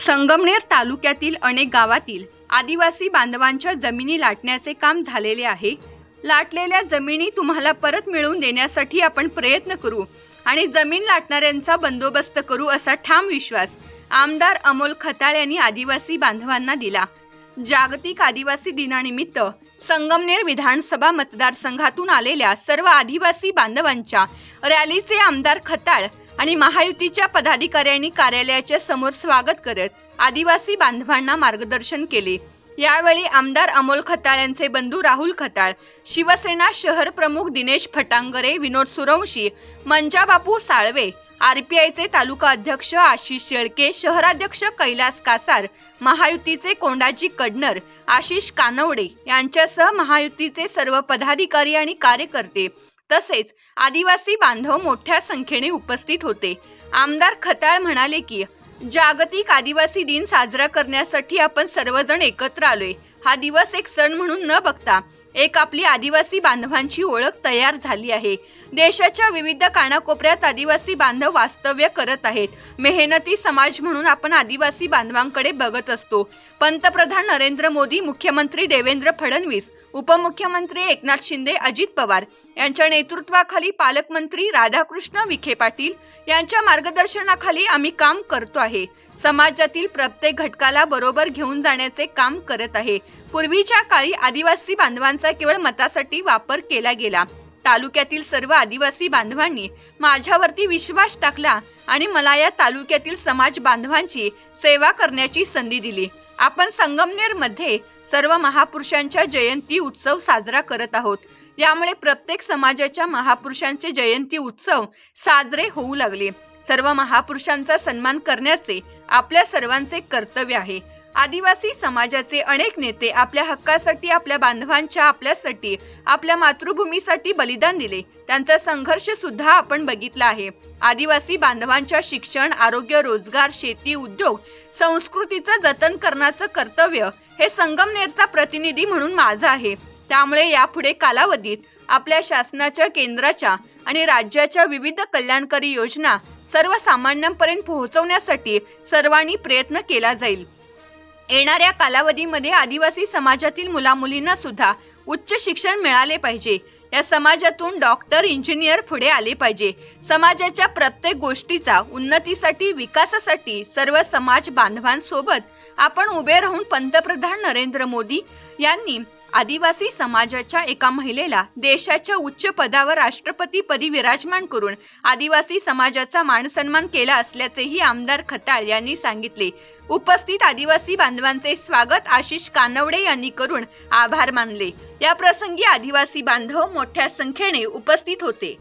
संगमनेर तालुक्यातील अनेक गावातील आदिवासी बांधवांच्या जमिनी लाटण्याचे काम झालेले आहे। लाटलेल्या जमिनी तुम्हाला परत मिळवून देण्यासाठी आपण प्रयत्न करू आणि जमीन लाटणाऱ्यांचा बंदोबस्त करू असा ठाम विश्वास आमदार अमोल खताळ यांनी आदिवासी बांधवांना दिला। जागतिक आदिवासी दिनानिमित्त संगमनेर विधानसभा मतदारसंघातून आलेल्या सर्व आदिवासी बांधवांच्या रॅलीचे आमदार खताळ आणि महायुतीच्या पदाधिकाऱ्यांनी कार्यालयाच्या समोर स्वागत करत आदिवासी बांधवांना मार्गदर्शन केले। यावेळी आमदार अमोल खताळ यांचे बंधू राहुल खताळ, शिवसेना शहर प्रमुख दिनेश फटांगरे, विनोद सुरवंशी, मंजाबापू साळवे, आरपीआयचे तालुका अध्यक्ष आशिष शेळके, शहराध्यक्ष कैलास कासार, महायुतीचे कोंडाजी कडनर, आशिष कानवडे यांच्यासह महायुतीचे सर्व पदाधिकारी आणि कार्यकर्ते तसेच आदिवासी बांधव मोठ्या संख्येने उपस्थित होते। आमदार खताळ म्हणाले की जागतिक आदिवासी दिन साजरा करण्यासाठी आपण सर्वजण एकत्र आलोय। हा दिवस एक सण म्हणून न बघता एक आपली आदिवासी बांधवांची ओळख तयार झाली आहे। देशाच्या विविध कानाकोपऱ्यात आदिवासी बांधव वास्तव्य करत आहेत। मेहनती समाज म्हणून आपण आदिवासी बांधवांकडे बघत असतो। पंतप्रधान नरेंद्र मोदी, मुख्यमंत्री देवेंद्र फडणवीस, उपमुख्यमंत्री एकनाथ शिंदे, अजित पवार यांच्या नेतृत्वाखाली पालकमंत्री राधाकृष्ण विखे पाटील यांच्या मार्गदर्शनाखाली आम्ही काम करतो आहे। समाजातील प्रत्येक घटकाला बरोबर घेऊन जाण्याचे काम करत आहे। पूर्वीच्या काळी आदिवासी बांधवांचा केवळ मतासाठी वापर केला गेला। तालुक्यातील सर्व आदिवासी बांधवांनी माझ्यावरती विश्वास टाकला आणि मला या तालुक्यातील समाज बांधवांची सेवा करण्याची संधी दिली। आपण संगमनेर मध्ये सर्व महापुरुषांच्या जयंती उत्सव साजरा करत आहोत। यामुळे प्रत्येक समाजाच्या महापुरुषांचे जयंती उत्सव साजरे होऊ लागले। सर्व महापुरुषांचा सन्मान करण्याचे आपल्या सर्वांचे कर्तव्य आहे। आदिवासी समाजाचे अनेक नेते आपल्या हक्कासाठी, आपल्या बांधवांच्या, आपल्यासाठी, आपल्या मातृभूमीसाठी बलिदान दिले। त्यांचा संघर्ष सुद्धा आपण बघितला आहे। आदिवासी बांधवांच्या शिक्षण, आरोग्य, रोजगार, शेती, उद्योग, संस्कृतीचं जतन करण्याचं कर्तव्य हे संगमनेरचा प्रतिनिधी म्हणून माझं आहे। त्यामुळे यापुढे कालावधीत आपल्या शासनाच्या, केंद्राच्या आणि राज्याच्या विविध कल्याणकारी योजना सर्वसामान्यांपर्यंत पोहोचवण्यासाठी सर्वांनी प्रयत्न केला जाईल। येणाऱ्या कालावधीमध्ये आदिवासी समाजातील मुलामुलींना सुद्धा उच्च शिक्षण मिळाले पाहिजे। या समाजातून डॉक्टर, इंजिनियर पुढे आले पाहिजे। समाजाच्या प्रत्येक गोष्टीचा उन्नतीसाठी, विकासासाठी सर्व समाज बांधवांसोबत आपण उभे राहून पंतप्रधान नरेंद्र मोदी यांनी आदिवासी समाजाच्या एका महिलेला देशाच्या उच्च पदावर राष्ट्रपतीपदी विराजमान करून आदिवासी समाजाचा मानसन्मान केला असल्याचेही आमदार खताळ यांनी सांगितले। उपस्थित आदिवासी बांधवांचे स्वागत आशिष कानवडे यांनी करून आभार मानले। या प्रसंगी आदिवासी बांधव मोठ्या संख्येने उपस्थित होते।